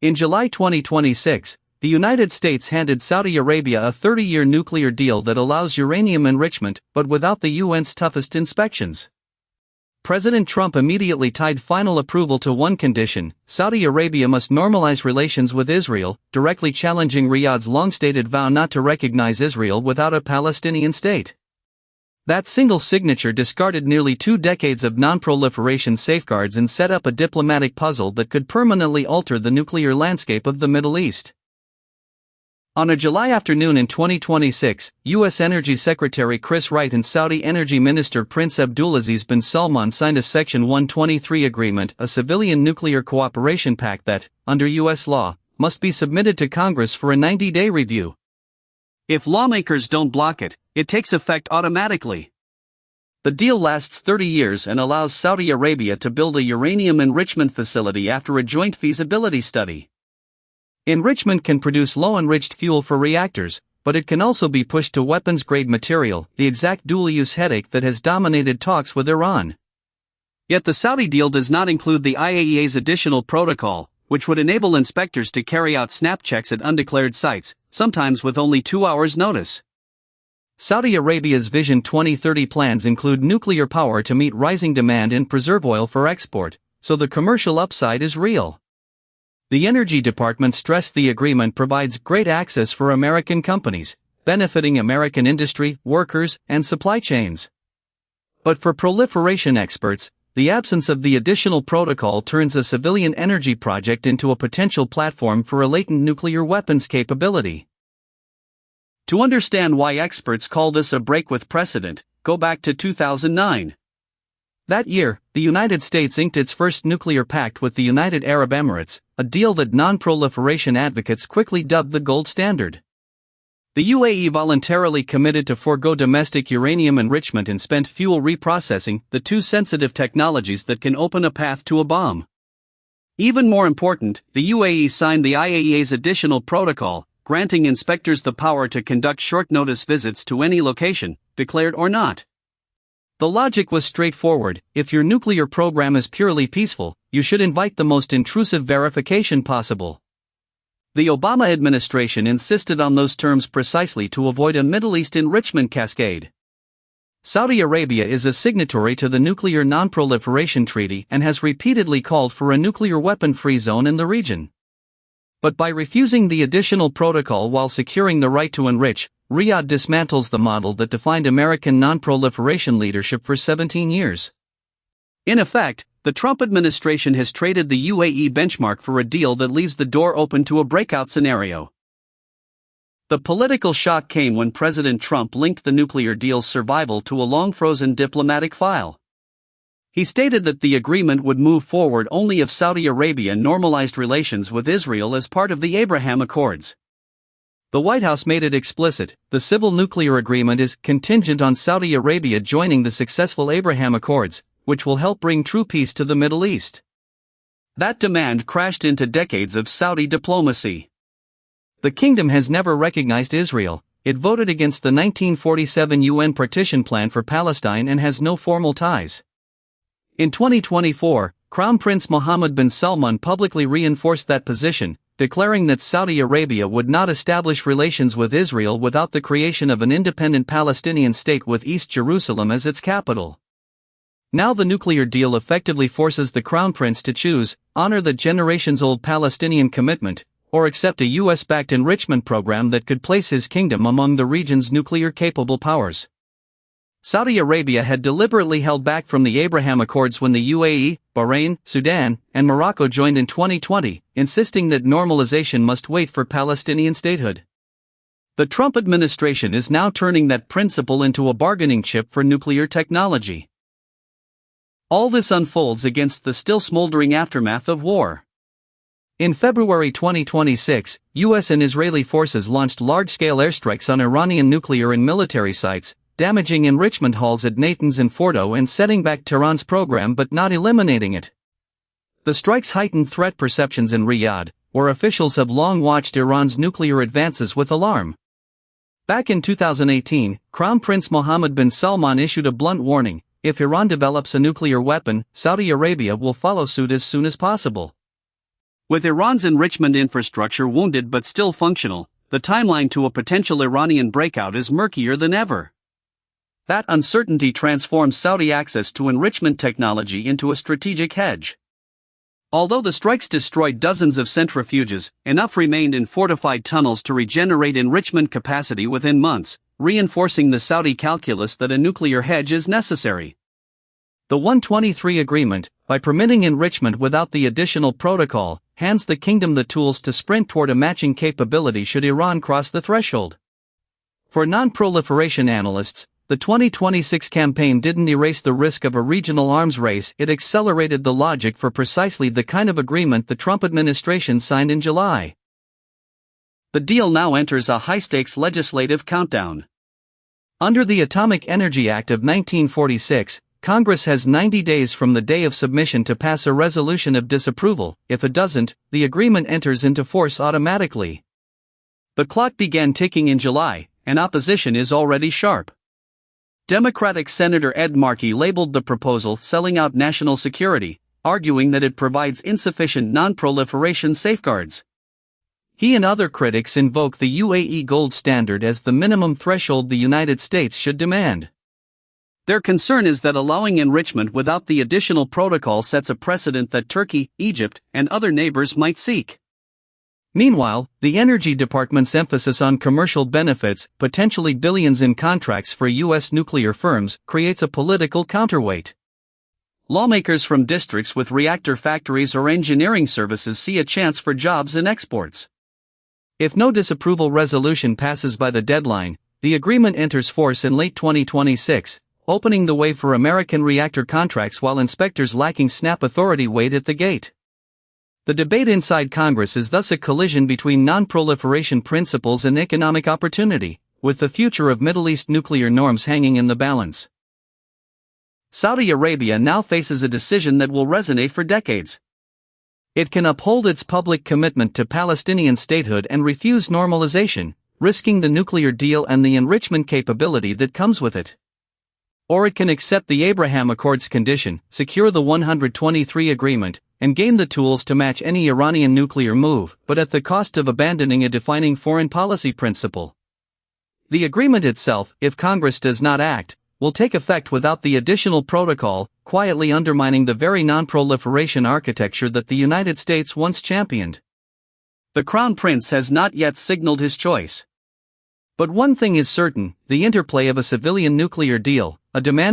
In July 2026, the United States handed Saudi Arabia a 30-year nuclear deal that allows uranium enrichment, but without the UN's toughest inspections. President Trump immediately tied final approval to one condition: Saudi Arabia must normalize relations with Israel, directly challenging Riyadh's long-stated vow not to recognize Israel without a Palestinian state. That single signature discarded nearly 2 decades of non-proliferation safeguards and set up a diplomatic puzzle that could permanently alter the nuclear landscape of the Middle East. On a July afternoon in 2026, U.S. Energy Secretary Chris Wright and Saudi Energy Minister Prince Abdulaziz bin Salman signed a Section 123 agreement, a civilian nuclear cooperation pact that, under U.S. law, must be submitted to Congress for a 90-day review. If lawmakers don't block it, it takes effect automatically. The deal lasts 30 years and allows Saudi Arabia to build a uranium enrichment facility after a joint feasibility study. Enrichment can produce low-enriched fuel for reactors, but it can also be pushed to weapons-grade material, the exact dual-use headache that has dominated talks with Iran. Yet the Saudi deal does not include the IAEA's additional protocol, which would enable inspectors to carry out snap checks at undeclared sites, sometimes with only 2 hours' notice. Saudi Arabia's Vision 2030 plans include nuclear power to meet rising demand and preserve oil for export, so the commercial upside is real. The Energy Department stressed the agreement provides great access for American companies, benefiting American industry, workers, and supply chains. But for proliferation experts, the absence of the additional protocol turns a civilian energy project into a potential platform for a latent nuclear weapons capability. To understand why experts call this a break with precedent, go back to 2009. That year, the United States inked its first nuclear pact with the United Arab Emirates, a deal that non-proliferation advocates quickly dubbed the gold standard. The UAE voluntarily committed to forego domestic uranium enrichment and spent fuel reprocessing, the two sensitive technologies that can open a path to a bomb. Even more important, the UAE signed the IAEA's additional protocol, granting inspectors the power to conduct short-notice visits to any location, declared or not. The logic was straightforward: if your nuclear program is purely peaceful, you should invite the most intrusive verification possible. The Obama administration insisted on those terms precisely to avoid a Middle East enrichment cascade. Saudi Arabia is a signatory to the Nuclear Non-Proliferation Treaty and has repeatedly called for a nuclear weapon-free zone in the region. But by refusing the additional protocol while securing the right to enrich, Riyadh dismantles the model that defined American non-proliferation leadership for 17 years. In effect, the Trump administration has traded the UAE benchmark for a deal that leaves the door open to a breakout scenario. The political shock came when President Trump linked the nuclear deal's survival to a long-frozen diplomatic file. He stated that the agreement would move forward only if Saudi Arabia normalized relations with Israel as part of the Abraham Accords. The White House made it explicit: the civil nuclear agreement is contingent on Saudi Arabia joining the successful Abraham Accords, which will help bring true peace to the Middle East. That demand crashed into decades of Saudi diplomacy. The kingdom has never recognized Israel. It voted against the 1947 UN partition plan for Palestine and has no formal ties. In 2024, Crown Prince Mohammed bin Salman publicly reinforced that position, declaring that Saudi Arabia would not establish relations with Israel without the creation of an independent Palestinian state with East Jerusalem as its capital. Now the nuclear deal effectively forces the Crown Prince to choose: honor the generations-old Palestinian commitment, or accept a US-backed enrichment program that could place his kingdom among the region's nuclear-capable powers. Saudi Arabia had deliberately held back from the Abraham Accords when the UAE, Bahrain, Sudan, and Morocco joined in 2020, insisting that normalization must wait for Palestinian statehood. The Trump administration is now turning that principle into a bargaining chip for nuclear technology. All this unfolds against the still smoldering aftermath of war. In February 2026, US and Israeli forces launched large-scale airstrikes on Iranian nuclear and military sites, damaging enrichment halls at Natanz and Fordo and setting back Tehran's program but not eliminating it. The strikes heightened threat perceptions in Riyadh, where officials have long watched Iran's nuclear advances with alarm. Back in 2018, Crown Prince Mohammed bin Salman issued a blunt warning: if Iran develops a nuclear weapon, Saudi Arabia will follow suit as soon as possible. With Iran's enrichment infrastructure wounded but still functional, the timeline to a potential Iranian breakout is murkier than ever. That uncertainty transforms Saudi access to enrichment technology into a strategic hedge. Although the strikes destroyed dozens of centrifuges, enough remained in fortified tunnels to regenerate enrichment capacity within months, reinforcing the Saudi calculus that a nuclear hedge is necessary. The 123 agreement, by permitting enrichment without the additional protocol, hands the kingdom the tools to sprint toward a matching capability should Iran cross the threshold. For non-proliferation analysts, the 2026 campaign didn't erase the risk of a regional arms race, it accelerated the logic for precisely the kind of agreement the Trump administration signed in July. The deal now enters a high-stakes legislative countdown. Under the Atomic Energy Act of 1946, Congress has 90 days from the day of submission to pass a resolution of disapproval. If it doesn't, the agreement enters into force automatically. The clock began ticking in July, and opposition is already sharp. Democratic Senator Ed Markey labeled the proposal selling out national security, arguing that it provides insufficient non-proliferation safeguards. He and other critics invoke the UAE gold standard as the minimum threshold the United States should demand. Their concern is that allowing enrichment without the additional protocol sets a precedent that Turkey, Egypt, and other neighbors might seek. Meanwhile, the Energy Department's emphasis on commercial benefits, potentially billions in contracts for U.S. nuclear firms, creates a political counterweight. Lawmakers from districts with reactor factories or engineering services see a chance for jobs and exports. If no disapproval resolution passes by the deadline, the agreement enters force in late 2026, opening the way for American reactor contracts while inspectors lacking snap authority wait at the gate. The debate inside Congress is thus a collision between non-proliferation principles and economic opportunity, with the future of Middle East nuclear norms hanging in the balance. Saudi Arabia now faces a decision that will resonate for decades. It can uphold its public commitment to Palestinian statehood and refuse normalization, risking the nuclear deal and the enrichment capability that comes with it. Or it can accept the Abraham Accords condition, secure the 123 agreement, and gain the tools to match any Iranian nuclear move, but at the cost of abandoning a defining foreign policy principle. The agreement itself, if Congress does not act, will take effect without the additional protocol, quietly undermining the very non-proliferation architecture that the United States once championed. The Crown Prince has not yet signaled his choice. But one thing is certain, the interplay of a civilian nuclear deal, a demand